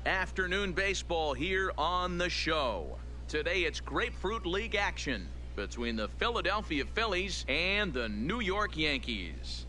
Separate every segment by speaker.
Speaker 1: Afternoon baseball here on the show. Today it's Grapefruit League action between the Philadelphia Phillies and the New York Yankees.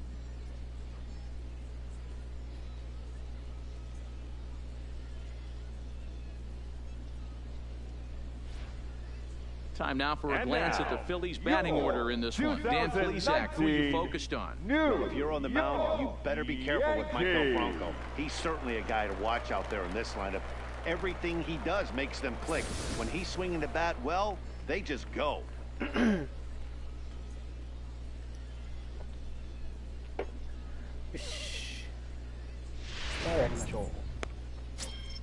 Speaker 1: Time now for a glance at the Phillies batting order in this one. Dan Plesac, who you focused on?
Speaker 2: If you're on the mound, you better be careful with Michael Franco. He's certainly a guy to watch out there in this lineup. Everything he does makes them click. When he's swinging the bat well, they just go.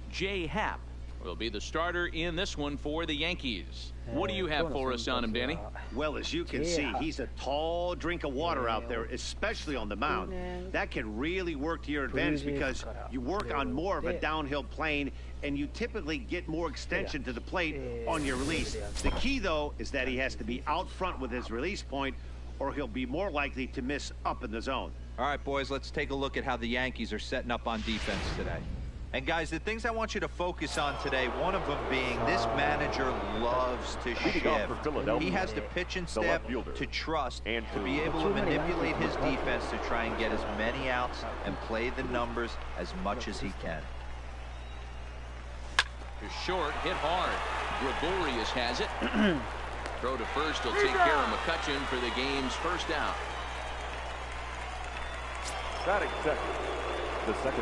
Speaker 1: Jay Happ will be the starter in this one for the Yankees. What do you have for us on him, Danny?
Speaker 2: Well, as you can see, he's a tall drink of water out there, especially on the mound. That can really work to your advantage because you work on more of a downhill plane and you typically get more extension to the plate on your release. The key, though, is that he has to be out front with his release point or he'll be more likely to miss up in the zone.
Speaker 3: All right, boys, let's take a look at how the Yankees are setting up on defense today. And guys, the things I want you to focus on today, one of them being this manager loves to shift. He has the pitching staff to trust to be able to manipulate his defense to try and get as many outs and play the numbers as much as he can.
Speaker 1: To short, hit hard. Gregorius has it. Throw to first, he'll take care of McCutchen for the game's first out.
Speaker 4: Batting second.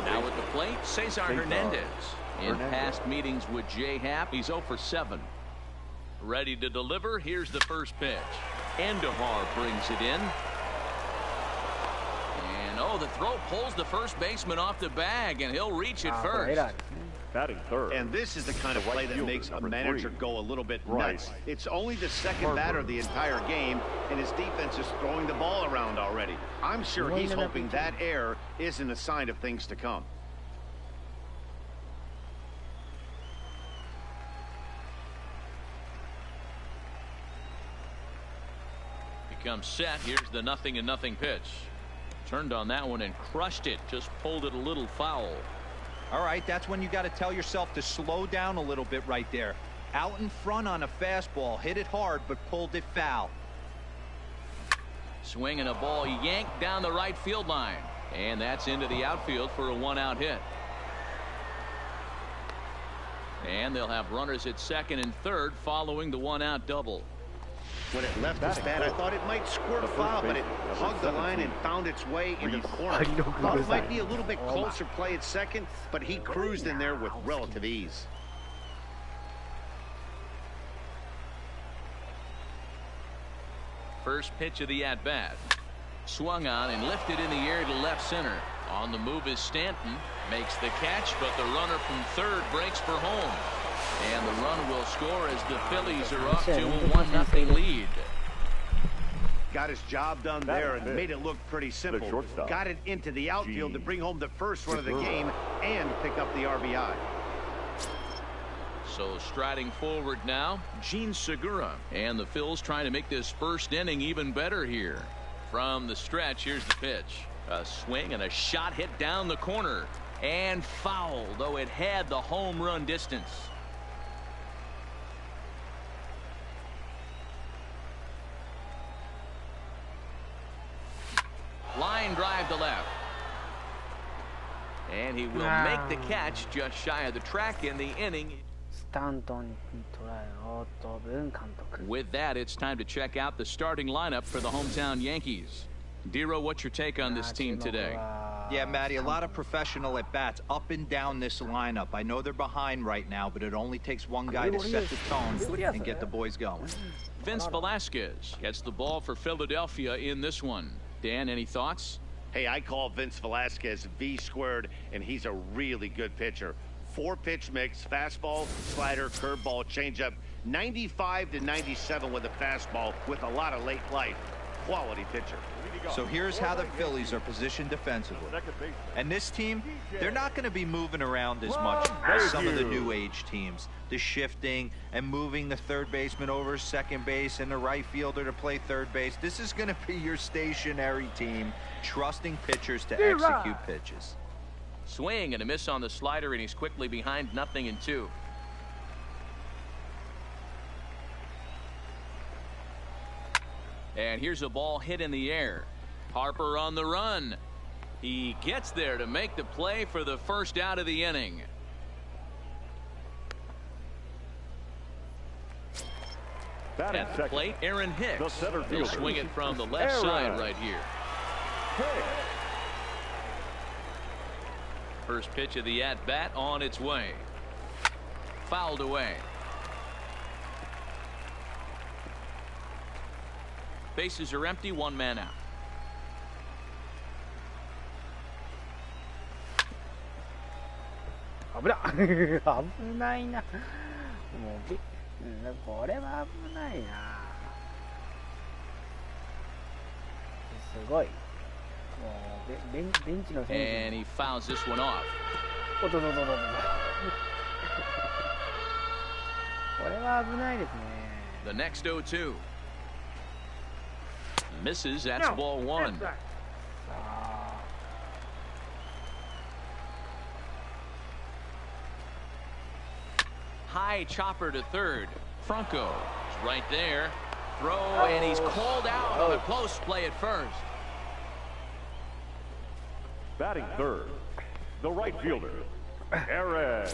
Speaker 1: Now at the plate, Cesar Hernandez. In past meetings with Jay Happ, he's 0 for 7. Ready to deliver. Here's the first pitch. Endahar brings it in. And oh, the throw pulls the first baseman off the bag, and he'll reach it first.
Speaker 4: Batting third.
Speaker 2: And this is the kind of play that makes a manager go a little bit nuts. It's only the second batter of the entire game, and his defense is throwing the ball around already. I'm sure he's hoping that error isn't a sign of things to come.
Speaker 1: He comes set. Here's the 0-0 pitch. Turned on that one and crushed it. Just pulled it a little foul.
Speaker 3: All right, that's when you got to tell yourself to slow down a little bit right there. Out in front on a fastball, hit it hard, but pulled it foul.
Speaker 1: Swinging a ball yanked down the right field line. And that's into the outfield for a 1-out hit. And they'll have runners at second and third following the 1-out double.
Speaker 2: When it left his bat, I thought it might squirt a foul, but it hugged the line and found its way into the corner. Thought it might be a little bit closer play at second, but he cruised in there with relative ease.
Speaker 1: First pitch of the at-bat. Swung on and lifted in the air to left center. On the move is Stanton. Makes the catch, but the runner from third breaks for home. And the run will score as the Phillies are off to a 1-0 lead.
Speaker 2: Got his job done there and made it look pretty simple. Got it into the outfield to bring home the first run of the game and pick up the RBI.
Speaker 1: So striding forward now, Gene Segura. And the Phils trying to make this first inning even better here. From the stretch, here's the pitch. A swing and a shot hit down the corner. And foul, though it had the home run distance. Line drive to left. And he will make the catch just shy of the track in the inning. With that, it's time to check out the starting lineup for the hometown Yankees. Dero, what's your take on this team today?
Speaker 3: Yeah, Matty, a lot of professional at-bats up and down this lineup. I know they're behind right now, but it only takes one guy to set the tone and get the boys going.
Speaker 1: Vince Velasquez gets the ball for Philadelphia in this one. Dan, any thoughts?
Speaker 2: Hey, I call Vince Velasquez V squared, and he's a really good pitcher. 4-pitch mix, fastball, slider, curveball, changeup. 95 to 97 with a fastball with a lot of late life. Quality pitcher.
Speaker 3: So here's how the Phillies are positioned defensively. And this team, they're not going to be moving around as much as some of the new age teams. The shifting and moving the third baseman over second base and the right fielder to play third base. This is going to be your stationary team, trusting pitchers to execute pitches.
Speaker 1: Swing and a miss on the slider, and he's quickly behind 0-2. And here's a ball hit in the air. Harper on the run. He gets there to make the play for the first out of the inning. At the plate, Aaron Hicks. He'll swing it from the left side right here. First pitch of the at-bat on its way. Fouled away. Bases are empty, one man out.
Speaker 5: 危ないな。もうこれは危ないな。すごい。もうベンチの選手。
Speaker 1: And he fouls this one off.
Speaker 5: おととととと。これは危ないですね。
Speaker 1: The next 0-2. Misses. That's ball one. High chopper to third. Franco is right there. Throw, and he's called out on a close play at first.
Speaker 4: Batting third, the right fielder, Aaron.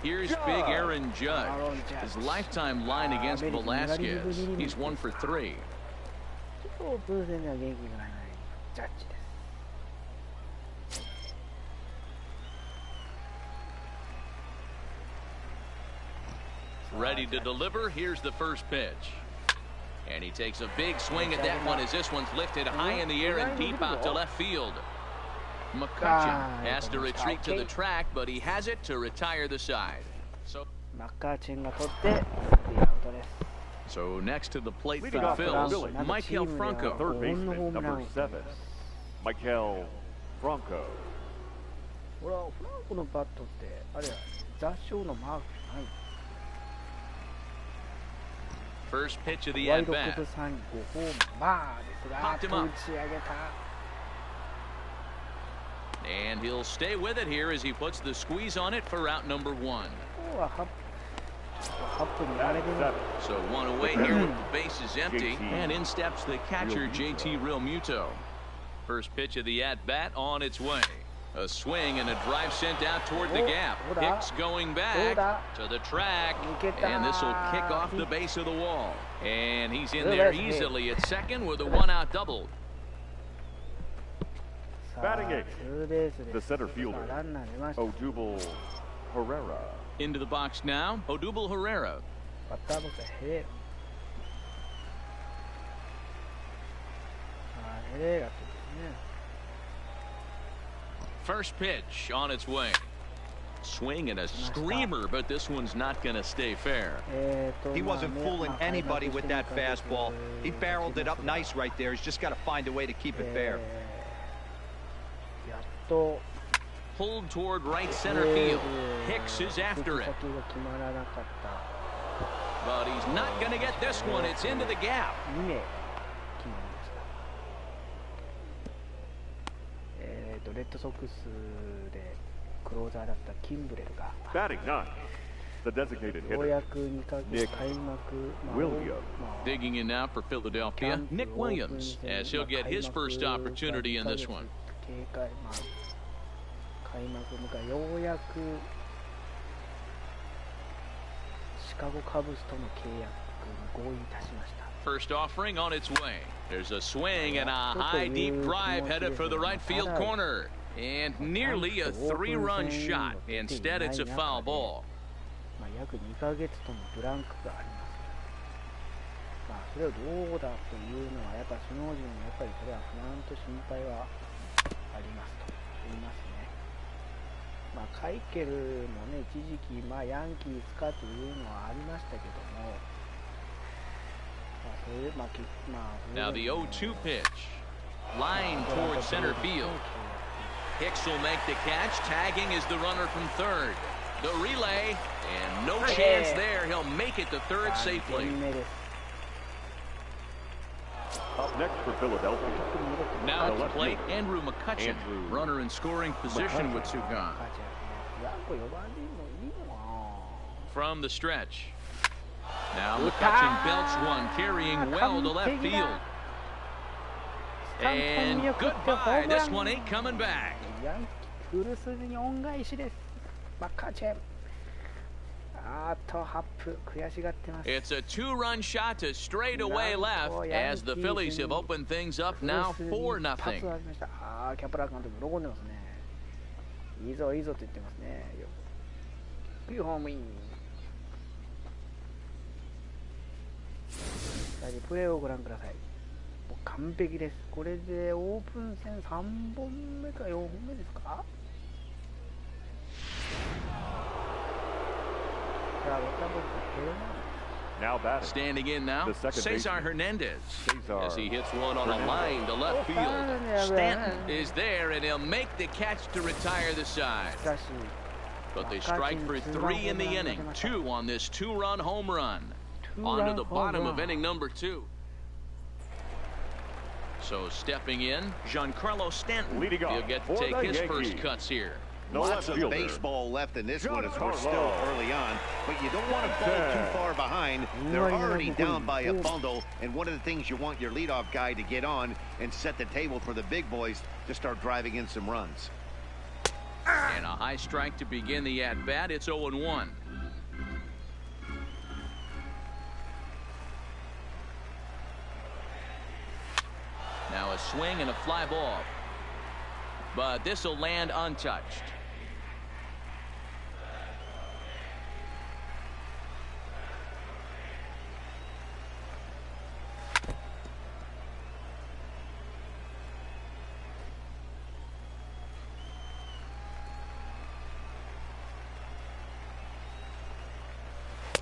Speaker 1: Here's big Aaron Judge. His lifetime line against Velasquez. He's 1 for 3.
Speaker 5: オープン戦では元気がないジャッジです。
Speaker 1: Ready to deliver. Here's the first pitch. And he takes a big swing at that one as this one's lifted high in the air and deep out to left field. McCutchen has to retreat to the track, but he has it to retire the side. So next to the plate for the Phils, Michael Franco.
Speaker 4: Third baseman, number 7, Michael Franco.
Speaker 5: ほら、フランコのバットってあれ雑賞のマークじゃない。
Speaker 1: First pitch of the at bat.
Speaker 5: Popped him up.
Speaker 1: And he'll stay with it here as he puts the squeeze on it for out number 1. So one away here with the bases empty, and in steps the catcher JT Realmuto. First pitch of the at bat on its way. A swing and a drive sent out toward the gap. Hicks going back to the track, and this will kick off the base of the wall. And he's in there easily at second with a one-out double.
Speaker 4: Batting eighth, the center fielder, Odubel Herrera.
Speaker 1: Into the box now, Odubel Herrera. First pitch on its way. Swing and a screamer, but this one's not going to stay fair.
Speaker 3: He wasn't fooling anybody with that fastball. He barreled it up nice right there. He's just got to find a way to keep it fair.
Speaker 1: Pulled toward right center field. Hicks is after it. But he's not going to get this one. It's into the gap.
Speaker 4: Batting ninth, the designated hitter, Nick Williams.
Speaker 1: Digging in now for Philadelphia, Nick Williams, as he'll get his first opportunity in this one. First offering on its way. There's a swing and a high deep drive headed for the right field corner. And nearly a 3-run shot. Instead, it's a foul ball.
Speaker 5: カイケルもね、一時期、ヤンキースかというのはありましたけども、
Speaker 1: Now the 0-2 pitch. Line towards center field. Hicks will make the catch. Tagging is the runner from third. The relay, and no chance there. He'll make it to third safely.
Speaker 4: Up next for Philadelphia.
Speaker 1: Now at the plate, Andrew McCutchen. Runner in scoring position with two gone. From the stretch. Now McCutchen belts one, carrying well to left field. And goodbye. This one ain't coming back. It's a two-run shot to straightaway left as the Phillies have opened things up now 4-0.
Speaker 5: キャプラ監督喜んでますね。いいぞいいぞと言ってますね。ゆっくりホームイン。リプレイをご覧ください。もう完璧です。これでオープン戦3本目か4本目ですか。
Speaker 1: Standing in now, Cesar Hernandez, as he hits one on a line to left field. Stanton is there, and he'll make the catch to retire the side. But they strike for 3 in the inning, 2 on this 2-run home run. On to the bottom of inning number 2. So stepping in, Giancarlo Stanton. He'll get to take his first cuts here.
Speaker 2: Lots of baseball left in this one as we're still early on, but you don't want to fall too far behind. They're already down by a bundle, and one of the things you want your leadoff guy to get on and set the table for the big boys to start driving in some runs.
Speaker 1: And a high strike to begin the at-bat. It's 0-1. Now a swing and a fly ball. But this will land untouched.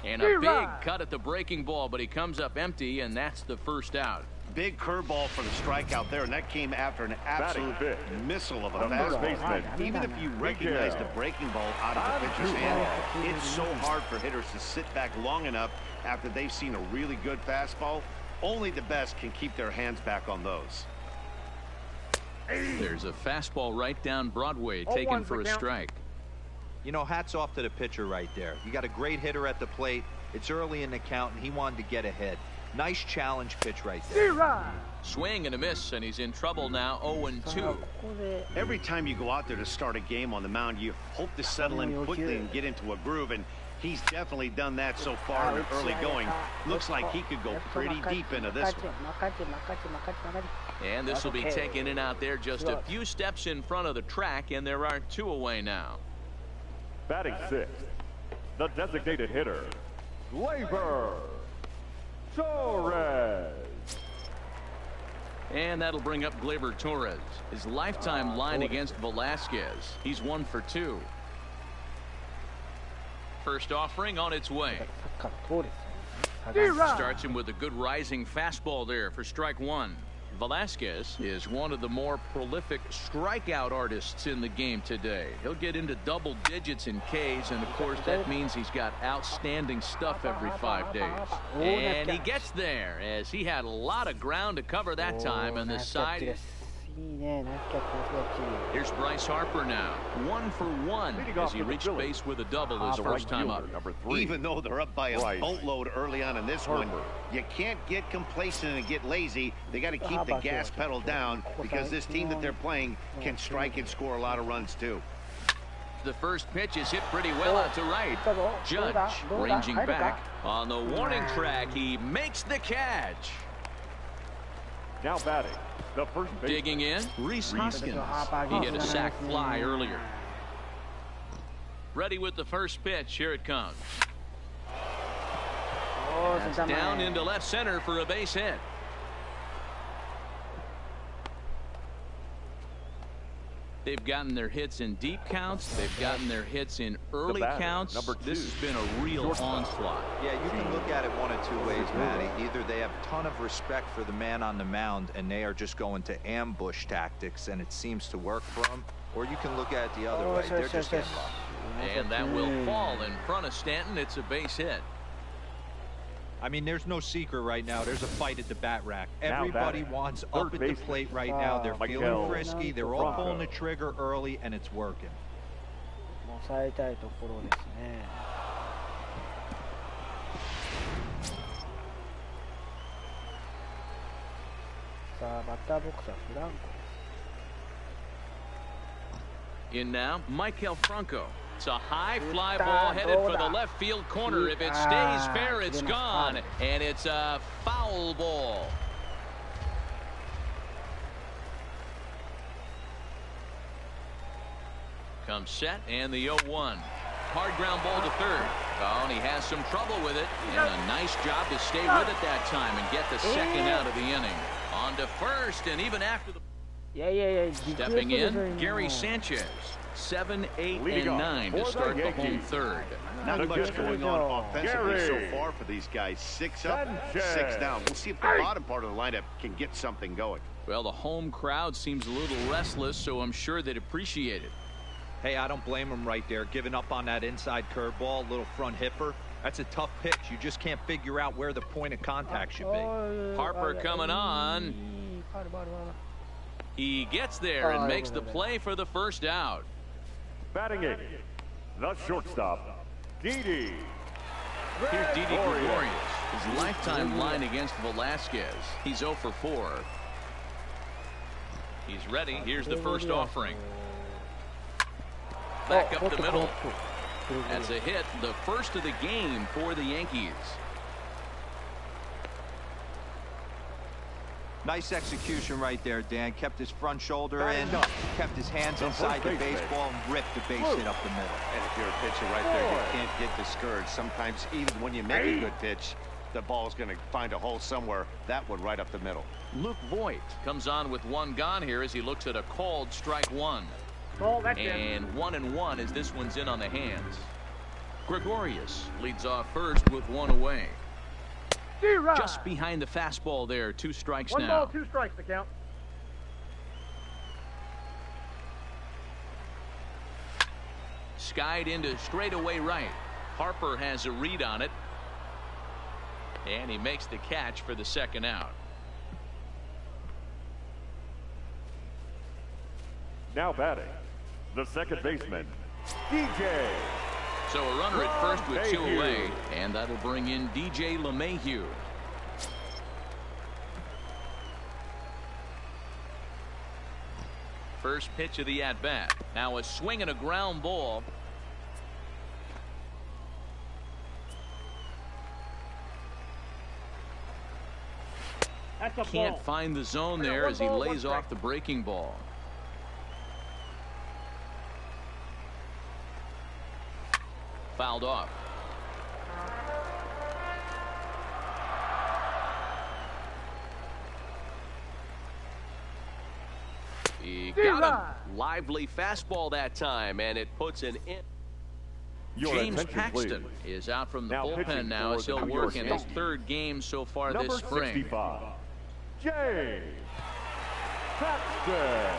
Speaker 1: And a big cut at the breaking ball, but he comes up empty, and that's the first out.
Speaker 2: Big curveball for the strikeout there, and that came after an absolute missile of a fastball. Even if you recognize the breaking ball out of the pitcher's hand, it's so hard for hitters to sit back long enough after they've seen a really good fastball. Only the best can keep their hands back on those.
Speaker 1: There's a fastball right down Broadway, taken for a strike.
Speaker 3: You know, hats off to the pitcher right there. You got a great hitter at the plate. It's early in the count, and he wanted to get ahead. Nice challenge pitch right there.
Speaker 1: Swing and a miss, and he's in trouble now. 0-2.
Speaker 2: Every time you go out there to start a game on the mound, you hope to settle in quickly and get into a groove, and he's definitely done that so far in the early going. Looks like he could go pretty deep into this one.
Speaker 1: And this will be taken in out there just a few steps in front of the track, and there are 2 away now.
Speaker 4: Batting 6th, the designated hitter, Gleyber Torres.
Speaker 1: And that'll bring up Gleyber Torres. His lifetime line against Velasquez. He's 1 for 2. First offering on its way. Starts him with a good rising fastball there for strike 1. Velasquez is one of the more prolific strikeout artists in the game today. He'll get into double digits in Ks, and of course that means he's got outstanding stuff every 5 days. And he gets there as he had a lot of ground to cover that time, and the side. Here's Bryce Harper now, 1 for 1 as he reached base with a double his first time up.
Speaker 2: Even though they're up by a boatload early on in this one, you can't get complacent and get lazy. They got to keep the gas pedal down because this team that they're playing can strike and score a lot of runs too.
Speaker 1: The first pitch is hit pretty well out to right. Judge ranging back on the warning track. He makes the catch.
Speaker 4: Now batting, the first baseman.
Speaker 1: Digging in, Reese Hoskins. He hit a sac fly earlier. Ready with the first pitch. Here it comes. That's down into left center for a base hit. They've gotten their hits in deep counts. They've gotten their hits in early counts. This has been a real onslaught.
Speaker 3: Yeah, you can look at it one of two ways, Matty. Either they have a ton of respect for the man on the mound and they are just going to ambush tactics and it seems to work for them, or you can look at it the other way. They're just getting lucky.
Speaker 1: And that will fall in front of Stanton. It's a base hit.
Speaker 3: I mean, there's no secret right now. There's a fight at the bat rack. Everybody wants up at the plate right now. They're feeling frisky. They're all pulling the trigger early, and it's working.
Speaker 5: 抑えたいところですね。さあ、バッターボックスはフランコです。
Speaker 1: In now, Maikel Franco. It's a high fly ball headed for the left field corner. If it stays fair, it's gone. And it's a foul ball. Comes set and the 0-1. Hard ground ball to third. Oh, and he has some trouble with it. And a nice job to stay with it that time and get the second out of the inning. On to first, and even after the... Stepping in, Gary Sanchez. 7, 8, and 9 to start the home third.
Speaker 2: Not much going on offensively so far for these guys. 6 up, 6 down. We'll see if the bottom part of the lineup can get something going.
Speaker 1: Well, the home crowd seems a little restless, so I'm sure they'd appreciate it.
Speaker 3: Hey, I don't blame him right there. Giving up on that inside curveball, little front hipper. That's a tough pitch. You just can't figure out where the point of contact should be.
Speaker 1: Harper coming on. He gets there and makes the play for the first out.
Speaker 4: Batting in, the shortstop, Didi.
Speaker 1: Here's Didi Gregorius. His lifetime line against Velasquez. He's 0 for 4. He's ready. Here's the first offering. Back up the middle. That's a hit, the first of the game for the Yankees.
Speaker 3: Nice execution right there, Dan. Kept his front shoulder in, kept his hands inside the baseball, and ripped the base hit up the middle.
Speaker 2: And if you're a pitcher right there, you can't get discouraged. Sometimes even when you make a good pitch, the ball's going to find a hole somewhere. That one right up the middle.
Speaker 1: Luke Voigt comes on with 1 gone here as he looks at a called strike 1. And 1-1 as this one's in on the hands. Gregorius leads off first with 1 away. Just behind the fastball there. 2 strikes now.
Speaker 6: 1 ball, 2 strikes to count.
Speaker 1: Skied into straightaway right. Harper has a read on it. And he makes the catch for the second out.
Speaker 4: Now batting, the second baseman, DJ.
Speaker 1: So a runner at first with 2 away, and that'll bring in DJ LeMahieu. First pitch of the at-bat. Now a swing and a ground ball. Can't find the zone there as he lays off the breaking ball. Fouled off. He got him. Lively fastball that time, and it puts an in. James Paxton is out from the bullpen now as he'll work in his 3rd game so far this spring.
Speaker 4: 65, James Paxton.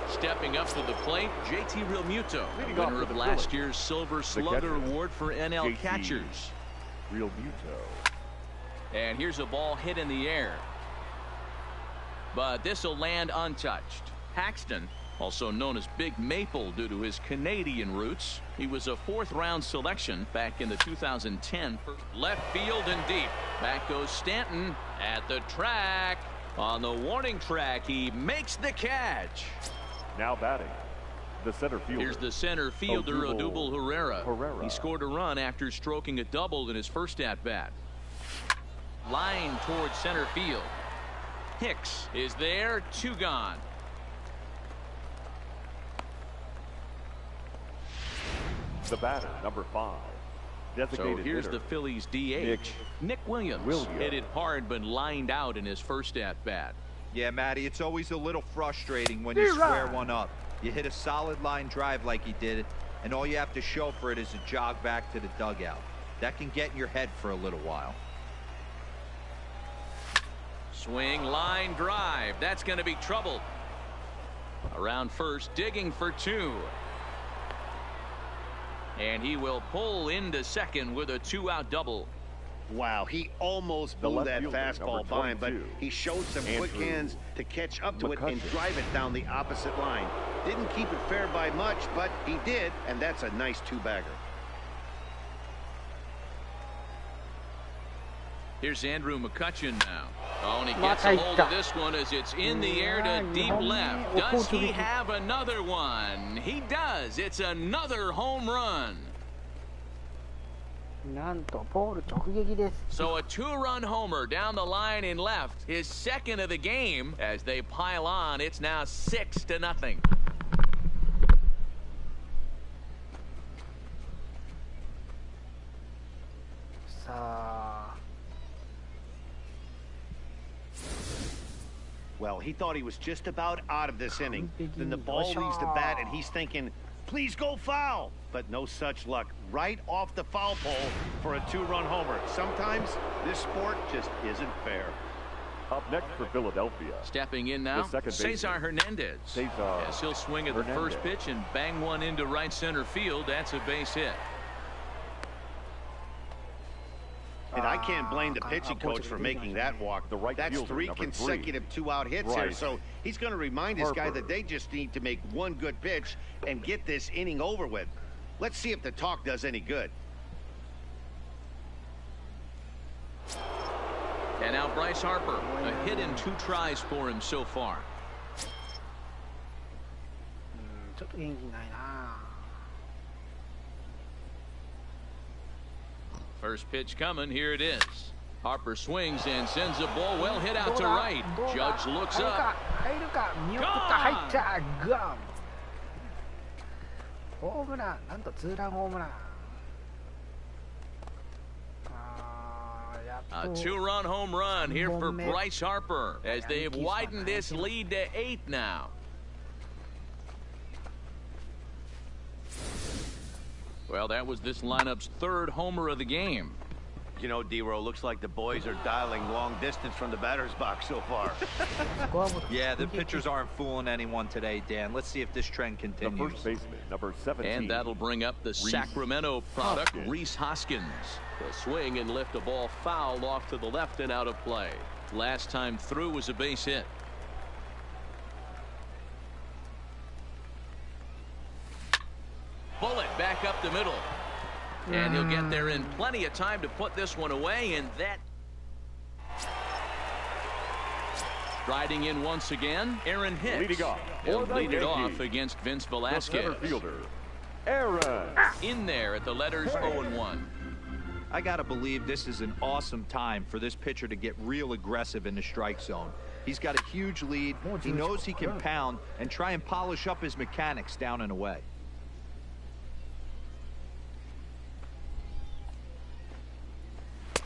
Speaker 1: Stepping up to the plate, JT Realmuto, winner of last year's Silver Slugger Award for NL catchers.
Speaker 4: Realmuto.
Speaker 1: And here's a ball hit in the air. But this will land untouched. Paxton, also known as Big Maple due to his Canadian roots. He was a 4th-round selection back in the 2010 left field and deep. Back goes Stanton at the track. On the warning track, he makes the catch.
Speaker 4: Now batting, the center fielder.
Speaker 1: Here's the center fielder, Odubel Herrera. He scored a run after stroking a double in his first at-bat. Line towards center field. Hicks is there, 2 gone.
Speaker 4: The batter, number 5.
Speaker 1: So here's the Phillies DH. Nick Williams hit it hard but lined out in his first at-bat.
Speaker 3: Yeah, Matty, it's always a little frustrating when you square one up. You hit a solid line drive like he did, and all you have to show for it is a jog back to the dugout. That can get in your head for a little while.
Speaker 1: Swing, line drive. That's going to be trouble. Around first, digging for two. And he will pull into second with a two-out double.
Speaker 2: Wow, he almost blew that fastball by him, but he showed some quick hands to catch up to it and drive it down the opposite line. Didn't keep it fair by much, but he did, and that's a nice two-bagger.
Speaker 1: Here's Andrew McCutcheon now. Oh, and he gets a hold of this one as it's in the air to deep left. Does he have another one? He does. It's another home run. So a two-run homer down the line in left. His second of the game. As they pile on, it's now 6-0.
Speaker 2: Well, he thought he was just about out of this inning. Then the ball leaves the bat, and he's thinking, please go foul. But no such luck. Right off the foul pole for a two-run homer. Sometimes this sport just isn't fair.
Speaker 4: Up next for Philadelphia.
Speaker 1: Stepping in now, Cesar Hernandez. As he'll swing at the first pitch and bang one into right center field. That's a base hit.
Speaker 2: And I can't blame the pitching coach for making that walk. That's three consecutive two-out hits here. So he's going to remind his guy that they just need to make one good pitch and get this inning over with. Let's see if the talk does any good.
Speaker 1: And now Bryce Harper. A hit in 2 tries for him so far. First pitch coming. Here it is. Harper swings and sends a ball well hit out to right. Judge looks up. Gone. A two-run home run here for Bryce Harper as they've widened this lead to 8 now. Well, that was this lineup's 3rd homer of the game.
Speaker 2: You know, D-Row, looks like the boys are dialing long distance from the batter's box so far.
Speaker 3: Yeah, the pitchers aren't fooling anyone today, Dan. Let's see if this trend continues.
Speaker 4: The first baseman, number 17.
Speaker 1: And that'll bring up the Sacramento product, Rhys Hoskins. The swing and lift a ball foul off to the left and out of play. Last time through was a base hit. Bullet back up the middle. And he'll get there in plenty of time to put this one away, and that. Striding in once again, Aaron Hicks.
Speaker 4: Leading off.
Speaker 1: He'll lead it off against Vince Velasquez.
Speaker 4: The center fielder, Aaron.
Speaker 1: In there at the letters 0-1.
Speaker 3: I got to believe this is an awesome time for this pitcher to get real aggressive in the strike zone. He's got a huge lead. He knows he can pound and try and polish up his mechanics down and away.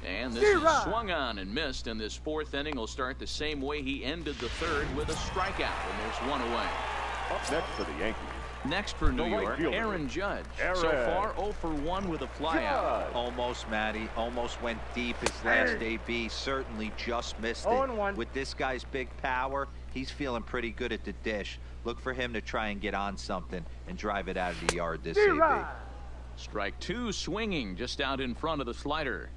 Speaker 1: And this is swung on and missed, and this 4th inning will start the same way he ended the 3rd with a strikeout, and there's one away.
Speaker 4: Up next for the Yankees.
Speaker 1: Next for New York, Aaron Judge. So far 0 for 1 with a flyout.
Speaker 3: Almost, Matty. Almost went deep his last AB. Certainly just missed it. With this guy's big power, he's feeling pretty good at the dish. Look for him to try and get on something and drive it out of the yard this AB.
Speaker 1: Strike 2 swinging just out in front of the slider.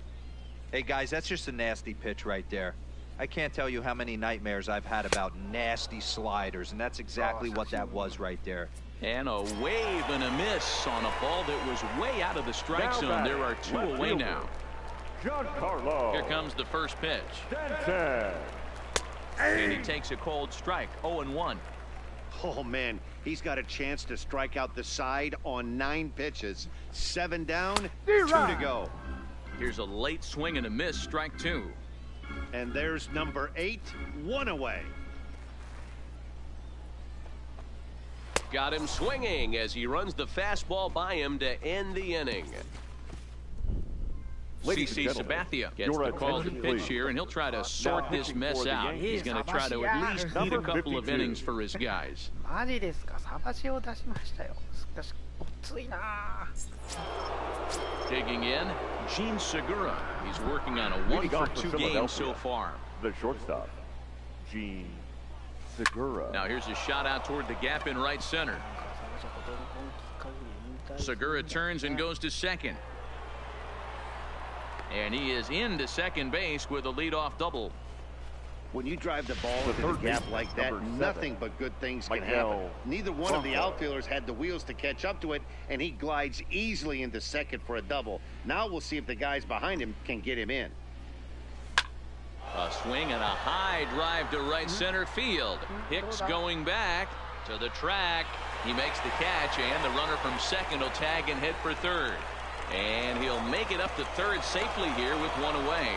Speaker 3: Hey, guys, that's just a nasty pitch right there. I can't tell you how many nightmares I've had about nasty sliders, and that's exactly what that was right there.
Speaker 1: And a wave and a miss on a ball that was way out of the strike zone. There are 2 away now.
Speaker 4: Giancarlo.
Speaker 1: Here comes the first pitch.
Speaker 4: Stanton.
Speaker 1: And he takes a cold strike, 0-1.
Speaker 2: Oh, man, he's got a chance to strike out the side on 9 pitches. 7 down, 2 to go.
Speaker 1: Here's a late swing and a miss, strike 2.
Speaker 2: And there's number 8, 1 away.
Speaker 6: Got him swinging as he runs the fastball by him to end the inning.
Speaker 1: CC Sabathia gets the call to pitch here, and he'll try to sort this mess out. He's going to try to at least eat a couple of innings for his guys.
Speaker 5: マジですか、サバシを出しましたよ。しかし、熱いな。
Speaker 1: Digging in, Gene Segura. He's working on a 1-for-2 game so far.
Speaker 4: The shortstop, Gene Segura.
Speaker 1: Now here's a shot out toward the gap in right center. Segura turns and goes to second. And he is into second base with a leadoff double.
Speaker 2: When you drive the ball into the gap like that, nothing but good things can happen. Neither one of the outfielders had the wheels to catch up to it, and he glides easily into second for a double. Now we'll see if the guys behind him can get him in.
Speaker 1: A swing and a high drive to right center field. Hicks going back to the track. He makes the catch, and the runner from second will tag and head for third. And he'll make it up to third safely here with one away.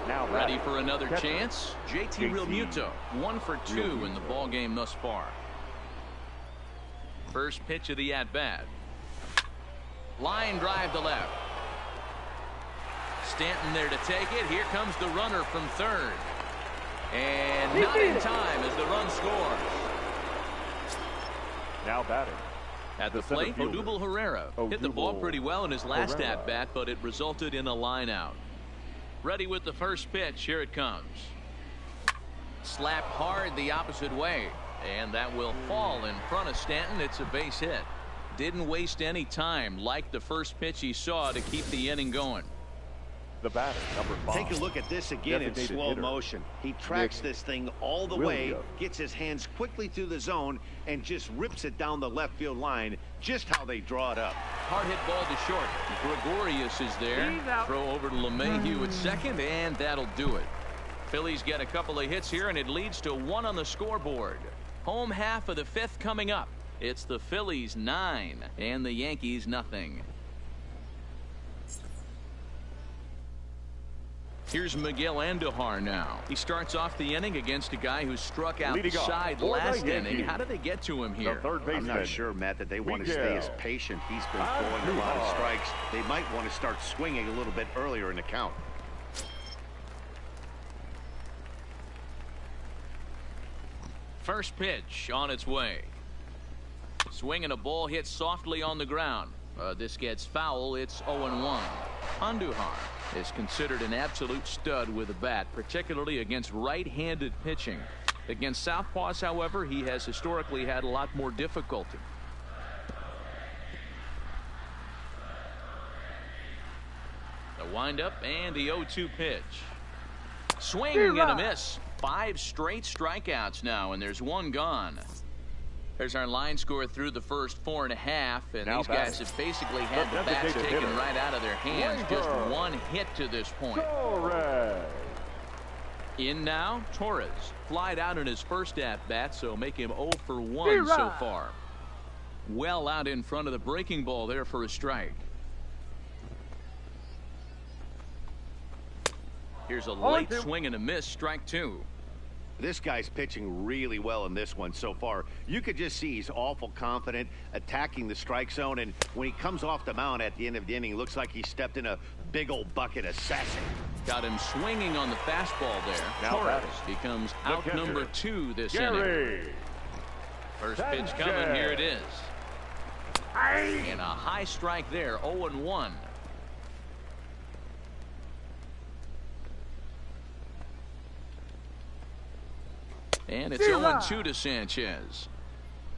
Speaker 4: Now
Speaker 1: ready for another chance. JT Realmuto, 1-for-2 in the ball game thus far. First pitch of the at-bat. Line drive to left. Stanton there to take it. Here comes the runner from third. And not in time as the run scores.
Speaker 4: Now batting.
Speaker 1: At the plate, Odubel Herrera hit the ball pretty well in his last at-bat, but it resulted in a line out. Ready with the first pitch. Here it comes. Slapped hard the opposite way, and that will fall in front of Stanton. It's a base hit. Didn't waste any time, like the first pitch he saw, to keep the inning going.
Speaker 4: The batter, number 5.
Speaker 2: Take a look at this again in slow motion. He tracks this thing all the way, gets his hands quickly through the zone, and just rips it down the left field line, just how they draw it up.
Speaker 1: Hard hit ball to short. Gregorius is there. Throw over to LeMahieu at second, and that'll do it. Phillies get a couple of hits here, and it leads to 1 on the scoreboard. Home half of the 5th coming up. It's the Phillies 9 and the Yankees nothing. Here's Miguel Andujar now. He starts off the inning against a guy who struck outside last inning. How did they get to him here?
Speaker 2: I'm not sure, Matt, that they want to stay as patient. He's been throwing a lot of strikes. They might want to start swinging a little bit earlier in the count.
Speaker 1: First pitch on its way. Swing and a ball hit softly on the ground. This gets foul. It's 0-1. Andujar is considered an absolute stud with a bat, particularly against right-handed pitching. Against southpaws, however, he has historically had a lot more difficulty. The windup and the 0-2 pitch. Swing and a miss. 5 straight strikeouts now, and there's 1 gone. There's our line score through the first 4.5, and these guys have basically had the bats taken right out of their hands. Just 1 hit to this point. In now, Torres. Flied out in his first at-bat, so make him 0-for-1 so far. Well out in front of the breaking ball there for a strike. Here's a late swing and a miss, strike 2.
Speaker 2: This guy's pitching really well in this one so far. You could just see he's awful confident attacking the strike zone, and when he comes off the mound at the end of the inning, looks like he stepped in a big old bucket of sassy.
Speaker 1: Got him swinging on the fastball there. Torres becomes out number 2 this inning. First pitch coming. Here it is. And a high strike there. 0-1. And it's 0-2 to Sanchez.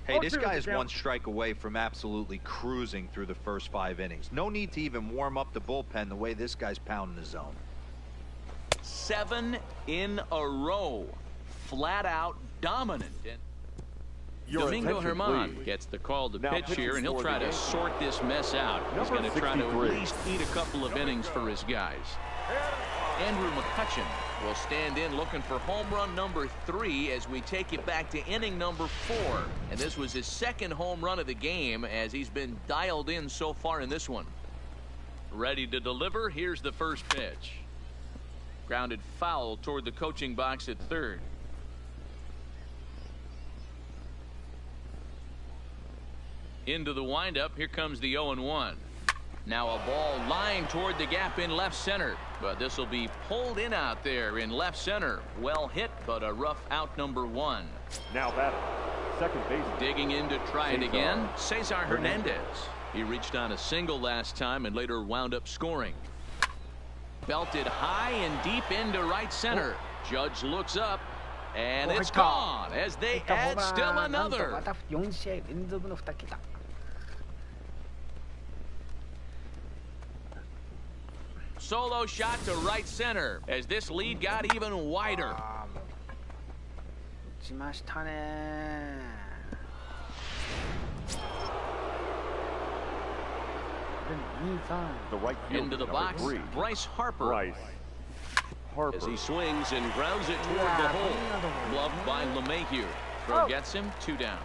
Speaker 3: Hey, this guy is 1 strike away from absolutely cruising through the first 5 innings. No need to even warm up the bullpen the way this guy's pounding the zone.
Speaker 1: 7 in a row. Flat out dominant. Domingo Germán gets the call to pitch here, and he'll try to sort this mess out. He's going to try to at least eat a couple of innings for his guys. Andrew McCutchen will stand in looking for home run number 3 as we take it back to inning number 4. And this was his 2nd home run of the game as he's been dialed in so far in this one. Ready to deliver. Here's the first pitch. Grounded foul toward the coaching box at third. Into the windup. Here comes the 0-1. Now a ball lined toward the gap in left center, but this will be pulled in out there in left center. Well hit, but a rough out number 1.
Speaker 4: Now batting, second base.
Speaker 1: Digging in to try it again, Cesar Hernandez. He reached on a single last time and later wound up scoring. Belted high and deep into right center. Judge looks up, and it's gone as they add still another.
Speaker 5: 4試合連続の2桁。
Speaker 1: Solo shot to right center as this lead got even wider.
Speaker 5: 打ちましたね。
Speaker 4: The right fielder,
Speaker 1: Into the
Speaker 4: number
Speaker 1: box,
Speaker 4: 3.
Speaker 1: Bryce Harper.
Speaker 4: Bryce Harper.
Speaker 1: As he swings and grounds it toward the hole. Gloved by LeMahieu. Throw gets him, 2 down.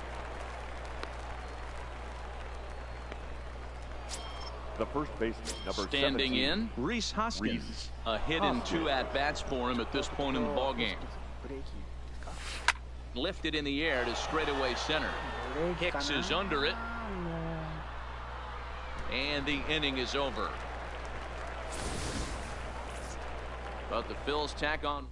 Speaker 4: The first baseman, number
Speaker 1: Standing
Speaker 4: 17.
Speaker 1: in, Rhys Hoskins. A hit and 2 at-bats for him at this point in the ballgame. Lifted in the air to straightaway center. Hicks is under it. And the inning is over. But the Phils tack on.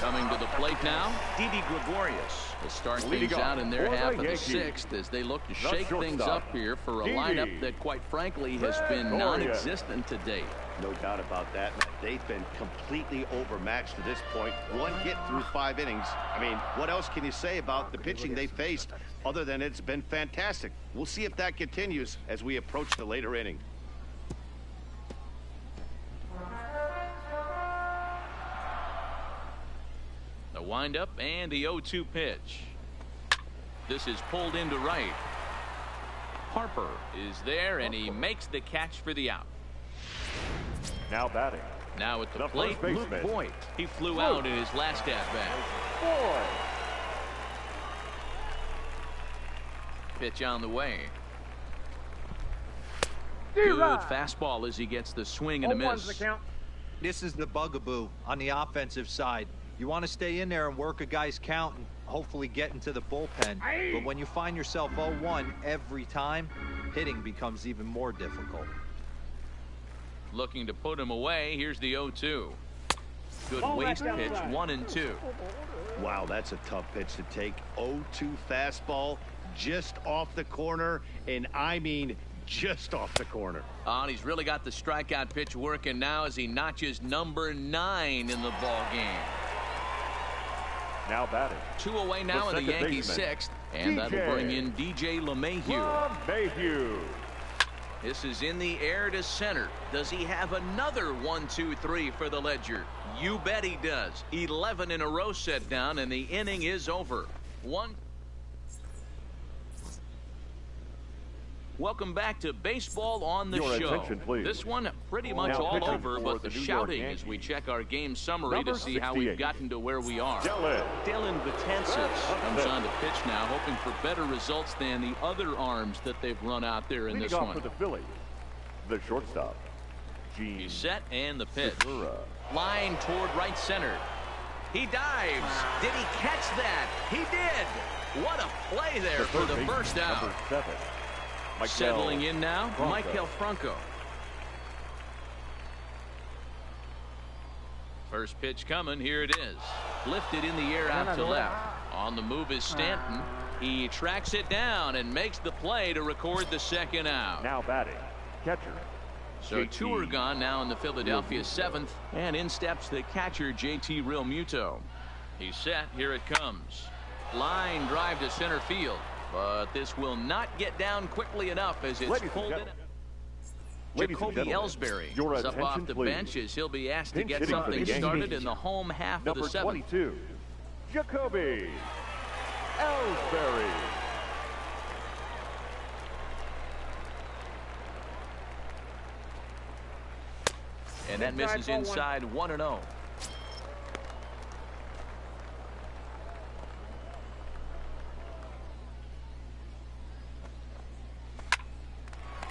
Speaker 1: Coming to the plate now, Didi Gregorius to start things out in their half of the 6th as they look to shake things up here for a lineup that, quite frankly, has been non-existent to date.
Speaker 2: No doubt about that. They've been completely overmatched to this point. 1 hit through 5 innings. I mean, what else can you say about the pitching they faced other than it's been fantastic? We'll see if that continues as we approach the later inning.
Speaker 1: The windup and the 0-2 pitch. This is pulled into right. Harper is there, and he makes the catch for the out.
Speaker 4: Now batting.
Speaker 1: Now at the
Speaker 4: The
Speaker 1: plate,
Speaker 4: first
Speaker 1: Luke
Speaker 4: baseman.
Speaker 1: Boyd. He flew out in his last at-bat. Pitch on the way. Good fastball as he gets the swing and a miss.
Speaker 3: This is the bugaboo on the offensive side. You want to stay in there and work a guy's count and hopefully get into the bullpen. But when you find yourself 0-1 every time, hitting becomes even more difficult.
Speaker 1: Looking to put him away. Here's the 0-2. Good waist pitch, 1-2.
Speaker 2: Wow, that's a tough pitch to take. 0-2 fastball just off the corner, and I mean just off the corner.
Speaker 1: And he's really got the strikeout pitch working now as he notches number 9 in the ball game.
Speaker 4: Now batting.
Speaker 1: 2 away now in the Yankees' 6th, and that'll bring in DJ LeMahieu.
Speaker 4: LeMahieu.
Speaker 1: This is in the air to center. Does he have another 1-2-3 for the ledger? You bet he does. 11 in a row set down, and the inning is over. Welcome back to Baseball on the
Speaker 4: Your
Speaker 1: Show.
Speaker 4: attention, please.
Speaker 1: This one pretty much
Speaker 4: Now
Speaker 1: all
Speaker 4: pitching
Speaker 1: over,
Speaker 4: for
Speaker 1: but the
Speaker 4: the New York
Speaker 1: shouting
Speaker 4: Yankees.
Speaker 1: as we check our game summary
Speaker 4: Number
Speaker 1: to see how we've
Speaker 4: 68.
Speaker 1: gotten to where we are.
Speaker 4: Dylan
Speaker 1: Betances comes on to pitch now, hoping for better results than the other arms that they've run out there in
Speaker 4: Leading
Speaker 1: this
Speaker 4: off
Speaker 1: one.
Speaker 4: for the Phillies, the shortstop, Gene
Speaker 1: He's set and the pitch.
Speaker 4: Segura.
Speaker 1: Line toward right center. He dives. Did he catch that? He did. What a play there for the
Speaker 4: baseman,
Speaker 1: first out.
Speaker 4: Number 7.
Speaker 1: Settling in now,
Speaker 4: Franco.
Speaker 1: Maikel Franco. First pitch coming. Here it is. Lifted in the air out to left. On the move is Stanton. He tracks it down and makes the play to record the second out.
Speaker 4: Now batting, catcher.
Speaker 1: So 2 are gone now in the Philadelphia 7th, and in steps the catcher JT Realmuto. He's set. Here it comes. Line drive to center field, but this will not get down quickly enough as it's pulled in. Jacoby Ellsbury is up off the bench as he'll be asked to get something started in the home half of the 7th.
Speaker 4: Number 22, Jacoby Ellsbury.
Speaker 1: And that misses inside 1-0.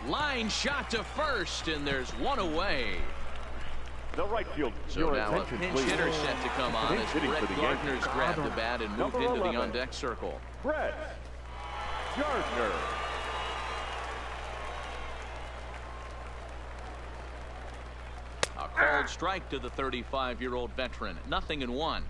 Speaker 1: Line shot to first, and there's 1 away.
Speaker 4: The right field.
Speaker 1: So
Speaker 4: Your
Speaker 1: now a
Speaker 4: attention,
Speaker 1: pinch
Speaker 4: please.
Speaker 1: hitter set to come on
Speaker 4: Pinch
Speaker 1: as
Speaker 4: hitting
Speaker 1: Brett
Speaker 4: for the
Speaker 1: Gardner's
Speaker 4: Yankees.
Speaker 1: grabbed the bat and moved
Speaker 4: Number
Speaker 1: into the
Speaker 4: 11.
Speaker 1: on-deck circle.
Speaker 4: Brett Gardner.
Speaker 1: called strike to the 35-year-old veteran. 0-1.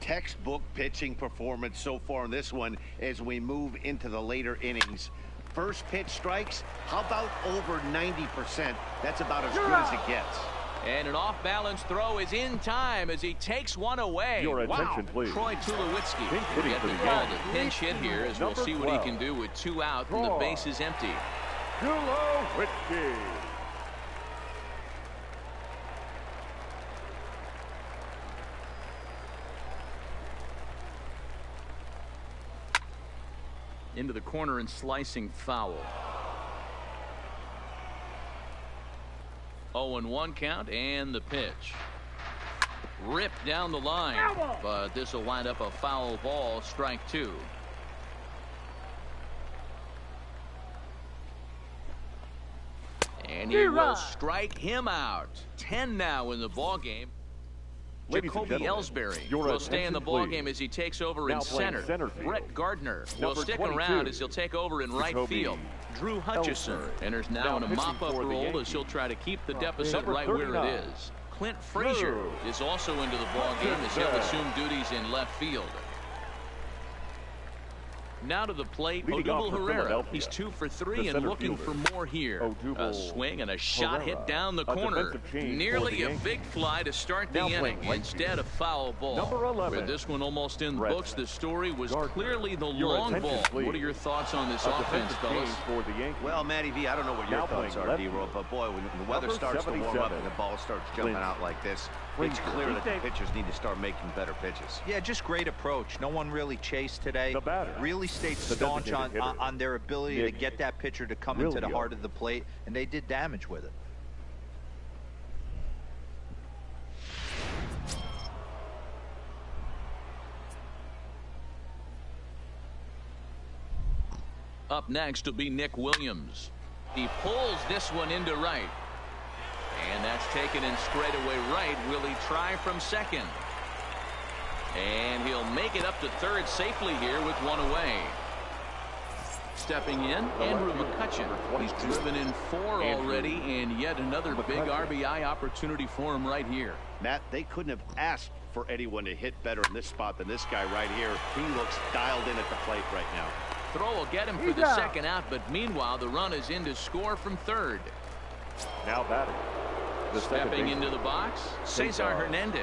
Speaker 2: Textbook pitching performance so far in this one as we move into the later innings. First pitch strikes, how about over 90%? That's about as good as it gets.
Speaker 1: And an off-balance throw is in time as he takes one away.
Speaker 4: Your attention, please.
Speaker 1: Troy Tulowitzki
Speaker 4: Pink
Speaker 1: will get the
Speaker 4: hitting
Speaker 1: call
Speaker 4: for the
Speaker 1: to pinch hit here as we'll see what he can do with 2 out and the base is empty.
Speaker 4: Tulowitzki.
Speaker 1: Into the corner and slicing foul. 0-1 count and the pitch. Ripped down the line, but this will wind up a foul ball, strike 2. And he will strike him out. 10 now in the ball game. Jacoby Ellsbury will stay in the ballgame as he takes over in center. Brett Gardner will stick around as he'll take over in right field. Drew Hutchison enters now in a mop-up role as he'll try to keep the deficit right where it is. Clint Frazier is also into the ballgame as he'll assume duties in left field. Now to the plate, Odubel Herrera. He's 2 for 3 and looking for more here. A swing and a shot hit down the corner. Nearly a big fly to start the inning. Instead, a foul ball. With this one almost in the books, the story was clearly the long ball. What are your thoughts on this offense, fellas?
Speaker 2: Well, Matty V, I don't know what your thoughts are, D-Roll, but boy, when the weather starts to warm up and the ball starts jumping out like this, it's clear that the pitchers need to start making better pitches.
Speaker 3: Yeah, just great approach. No one really chased today. Really stayed staunch on their ability to get that pitcher to come into the heart of the plate, and they did damage with it.
Speaker 1: Up next will be Nick Williams. He pulls this one into right. And that's taken in straightaway right. Will he try from second? And he'll make it up to third safely here with 1 away. Stepping in, Andrew McCutchen. He's driven in 4 already, and yet another big RBI opportunity for him right here.
Speaker 2: Matt, they couldn't have asked for anyone to hit better in this spot than this guy right here. He looks dialed in at the plate right now.
Speaker 1: Throw will get him for the second out, but meanwhile, the run is in to score from third.
Speaker 4: Now batting.
Speaker 1: Stepping into the box, Cesar Hernandez.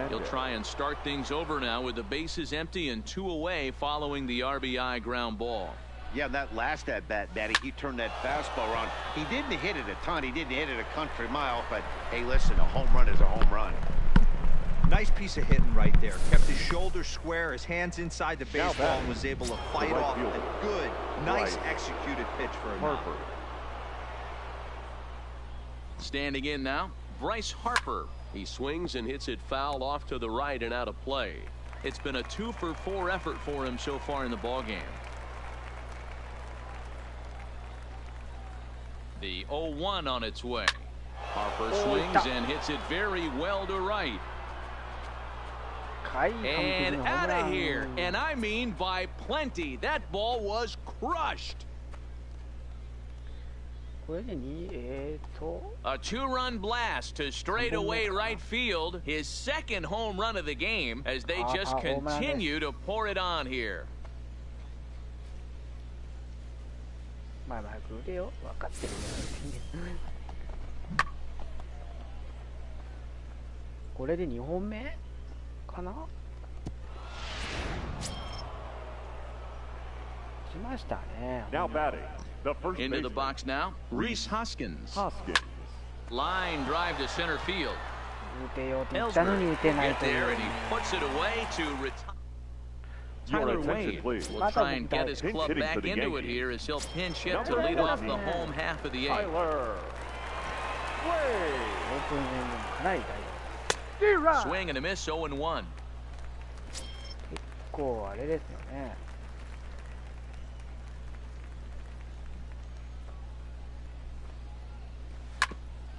Speaker 1: He'll try and start things over now with the bases empty and 2 away following the RBI ground ball.
Speaker 2: Yeah, that last at-bat, Daddy, he turned that fastball around. He didn't hit it a ton. He didn't hit it a country mile, but, hey, listen, a home run is a home run.
Speaker 3: Nice piece of hitting right there. Kept his shoulders square, his hands inside the baseball, and was able to fight off a good, nice executed pitch for a knock.
Speaker 1: Standing in now, Bryce Harper. He swings and hits it foul off to the right and out of play. It's been a 2 for 4 effort for him so far in the ballgame. The 0-1 on its way. Harper swings and hits it very well to right. And out of here. And I mean by plenty. That ball was crushed. A 2-run blast to straightaway right field. His second home run of the game as they just continue to pour it on here.
Speaker 5: まあまあくれよ、分かってるね。これで2本目かな。来ましたね。
Speaker 4: Now batting.
Speaker 1: Into the box now, Rhys Hoskins. Line drive to center field. Ellsbury will get there and he puts it away to retire. Tyler Wade will try and get his club back into it here as he'll pinch hit to lead off the home half of the 8th. Swing and a miss, 0-1.
Speaker 5: 結構あれですよね。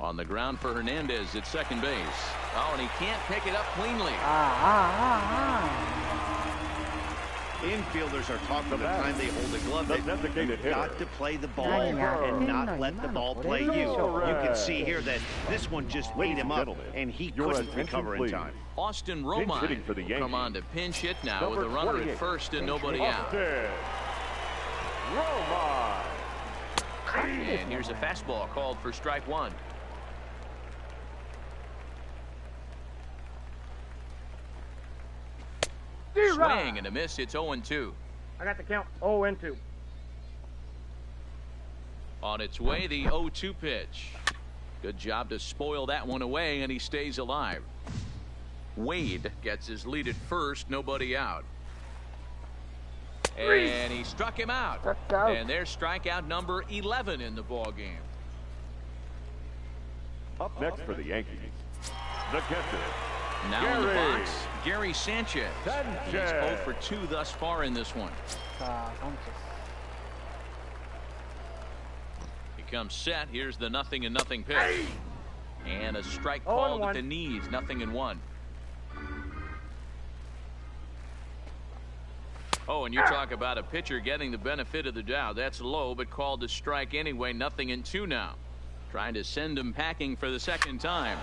Speaker 1: On the ground for Hernandez at second base. Oh, and he can't pick it up cleanly.
Speaker 2: Infielders are taught from the time they hold a glove that you've got to play the ball and not let the ball play you. You can see here that this one just ate him up, and he couldn't recover in time.
Speaker 1: Austin Romine will come on to pinch hit now with a runner at first and nobody out. And here's a fastball called for strike one. Swing and a miss. It's 0-2.
Speaker 5: I got the count. 0-2.
Speaker 1: On its way, the 0-2 pitch. Good job to spoil that one away, and he stays alive. Wade gets his lead at first, nobody out. And he struck him out. And there's strikeout number 11 in the ball game.
Speaker 4: Up next for the Yankees, the catcher.
Speaker 1: Now in the box, Gary Sanchez. He's 0 for 2 thus far in this one. He comes set. Here's the 0-0 pitch. And a strike called at the knees. 0-1. Oh, and you talk about a pitcher getting the benefit of the doubt. That's low, but called to strike anyway. 0-2 now. Trying to send him packing for the second time.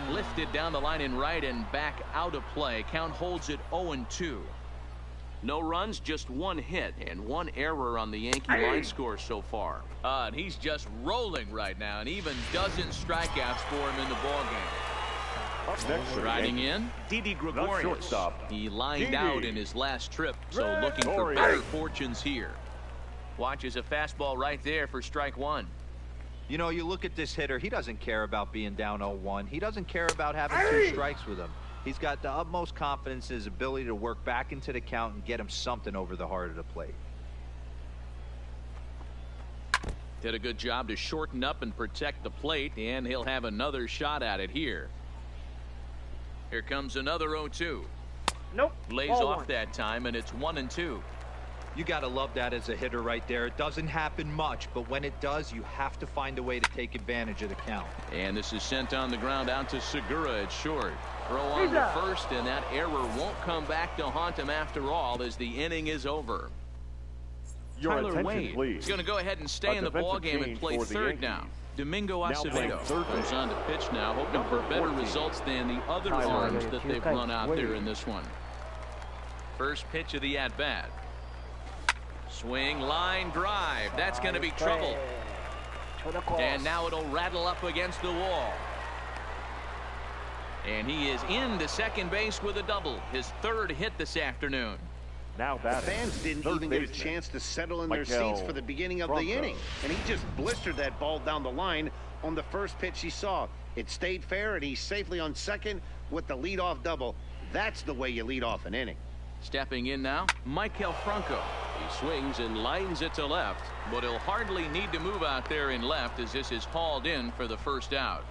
Speaker 1: Lifted down the line in right and back out of play. Count holds it 0-2. No runs, just 1 hit and 1 error on the Yankee line score so far. And he's just rolling right now, and even dozen strikeouts for him in the ball game.
Speaker 4: Up next,
Speaker 1: riding in, Didi Gregorius. He lined out in his last trip, so looking for better fortunes here. Watches a fastball right there for strike one.
Speaker 3: You know, you look at this hitter, he doesn't care about being down 0-1. He doesn't care about having 2 strikes with him. He's got the utmost confidence in his ability to work back into the count and get him something over the heart of the plate.
Speaker 1: Did a good job to shorten up and protect the plate, and he'll have another shot at it here. Here comes another 0-2.
Speaker 5: Nope.
Speaker 1: Lays off that time, and it's 1-2.
Speaker 3: You got to love that as a hitter right there. It doesn't happen much, but when it does, you have to find a way to take advantage of the count.
Speaker 1: And this is sent on the ground out to Segura at short. Throw on to first, and that error won't come back to haunt him after all as the inning is over. Tyler Wade is going to go ahead and stay in the ball game and play third now. Domingo Acevedo comes on to pitch now, hoping for better results than the other arms that they've run out there in this one. First pitch of the at-bat. Swing, line drive. That's going to be trouble. And now it'll rattle up against the wall. And he is into second base with a double. His 3rd hit this afternoon.
Speaker 4: Now
Speaker 2: the fans didn't even get a chance to settle in their seats for the beginning of the inning. And he just blistered that ball down the line on the first pitch he saw. It stayed fair, and he's safely on second with the leadoff double. That's the way you lead off an inning.
Speaker 1: Stepping in now, Maikel Franco. He swings and lines it to left, but he'll hardly need to move out there in left as this is hauled in for the first out.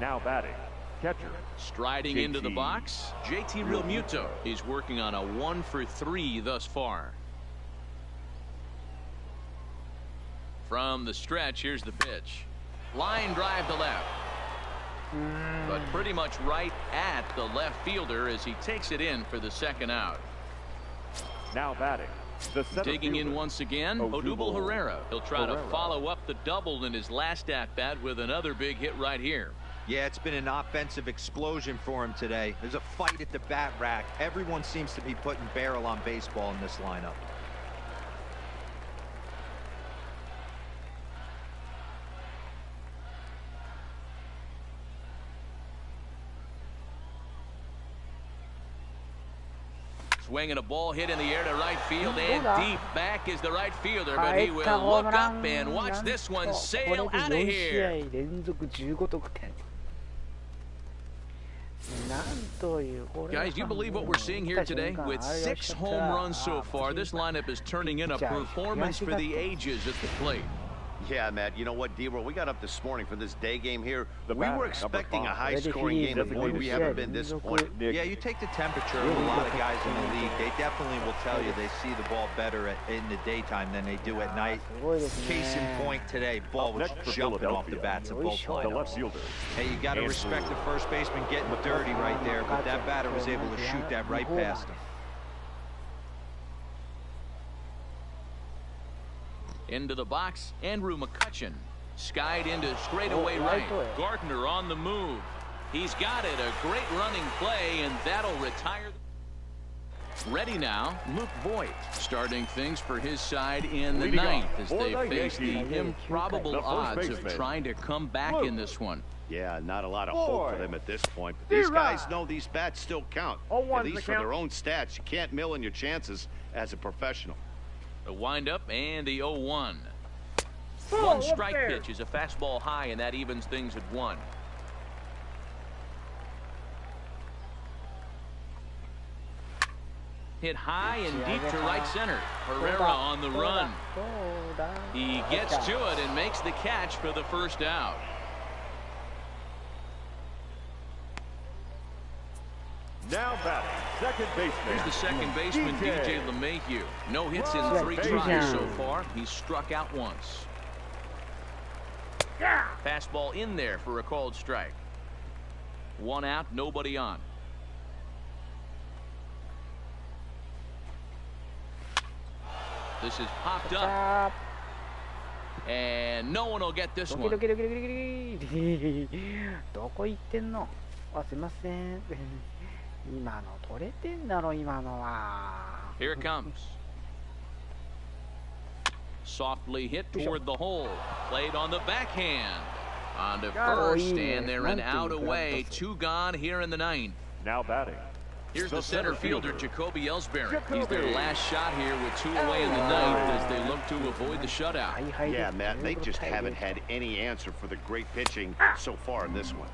Speaker 4: Now batting, catcher.
Speaker 1: Striding into the box, JT Realmuto. He's working on a 1 for 3 thus far. From the stretch, here's the pitch. Line drive to left. But pretty much right at the left fielder as he takes it in for the second out.
Speaker 4: Now batting, the center
Speaker 1: digging
Speaker 4: fielder,
Speaker 1: in once again, Odubel Herrera. He'll try to follow up the double in his last at-bat with another big hit right here.
Speaker 3: Yeah, it's been an offensive explosion for him today. There's a fight at the bat rack. Everyone seems to be putting barrel on baseball in this lineup.
Speaker 1: Swinging a ball hit in the air to right field, and deep back is the right fielder, but he will look up and watch this one sail out of here. Guys, do you believe what we're seeing here today? With 6 home runs so far, this lineup is turning in a performance for the ages at the plate.
Speaker 2: Yeah, Matt, you know what, D-Roll, we got up this morning for this day game here. We were expecting a high-scoring game, but boy, we haven't been disappointed.
Speaker 3: Yeah, you take the temperature of a lot of guys in the league. They definitely will tell you they see the ball better in the daytime than they do at night. Case in point today, ball was jumping off the bats of both lineups. Hey, you got to respect the first baseman getting dirty right there, but that batter was able to shoot that right past him.
Speaker 1: Into the box, Andrew McCutcheon. Skied into straightaway right. Gardner on the move. He's got it. A great running play, and that'll retire. Ready now, Luke Voigt starting things for his side in the ninth as they face the improbable odds of trying to come back in this one.
Speaker 2: Yeah, not a lot of hope for them at this point. But these guys know these bats still count. At least for their own stats. You can't mill in your chances as a professional.
Speaker 1: The windup and the 0-1. One strike pitch is a fastball high, and that evens things at 1. Hit high and deep to right center. Herrera on the run. He gets to it and makes the catch for the first out.
Speaker 4: Now batting, second baseman.
Speaker 1: Here's the second baseman, DJ LeMahieu. No hits in 3 tries so far. He's struck out once. Fastball in there for a called strike. 1 out, nobody on. This is popped up. And no one will get this one.
Speaker 5: どこ行ってんの？あ、すいません。今の取れてんだろ、今のは。
Speaker 1: Here it comes. Softly hit toward the hole. Played on the backhand. On to first, and they're an out away. 2 gone here in the ninth.
Speaker 4: Now batting.
Speaker 1: Here's the center fielder, Jacoby Ellsbury. He's their last shot here with 2 away in the ninth as they look to avoid the shutout.
Speaker 2: Yeah, Matt, they just haven't had any answer for the great pitching so far in this one.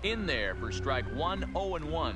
Speaker 1: In there for strike 1, 0-1.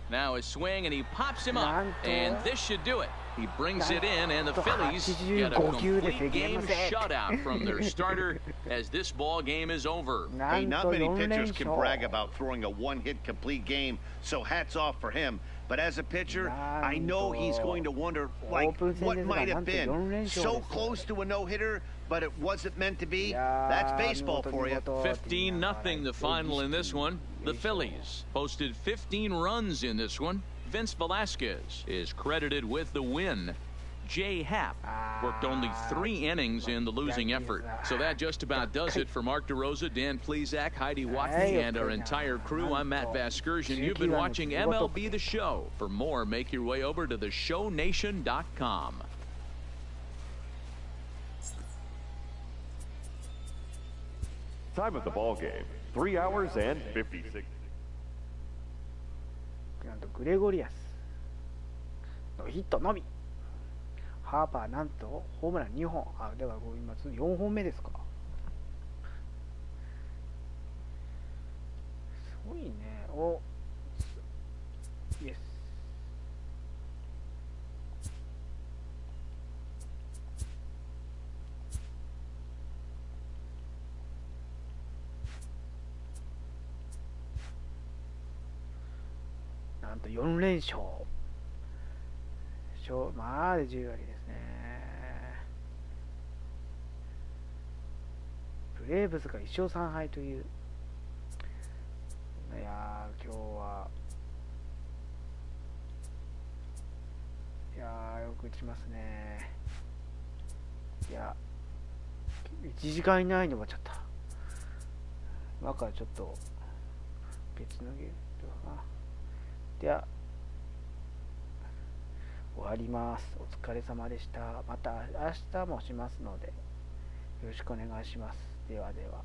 Speaker 1: Now his swing, and he pops him up, and this should do it. He brings it in, and the Phillies get a complete game shutout from their starter as this ball game is over.
Speaker 2: Hey, not many pitchers can brag about throwing a 1-hit complete game, so hats off for him. But as a pitcher, I know he's going to wonder, like, what might have been. So close to a no-hitter, but it wasn't meant to be. That's baseball for you.
Speaker 1: 15-0 the final in this one. The Phillies posted 15 runs in this one. Vince Velasquez is credited with the win. Jay Happ worked only 3 innings in the losing effort. So that just about does it for Mark DeRosa, Dan Plesac, Heidi Watney, and our entire crew. I'm Matt Vasgersian. You've been watching MLB The Show. For more, make your way over to theshownation.com.
Speaker 4: Time of the ball game, 3 hours and 56.
Speaker 5: なんとグレゴリアスのヒットのみ。ハーパーなんとホームラン2本。あ、だから今4本目ですか。すごいね。お、イエス。なんと4連勝。まあで10割ですね。ブレーブスが1勝3敗という。いやー、今日は。いやー、よく打ちますね。いや、1時間以内に終わっちゃった。今からちょっと別のゲームとかな。では終わります。お疲れ様でした。また明日もしますのでよろしくお願いします。ではでは。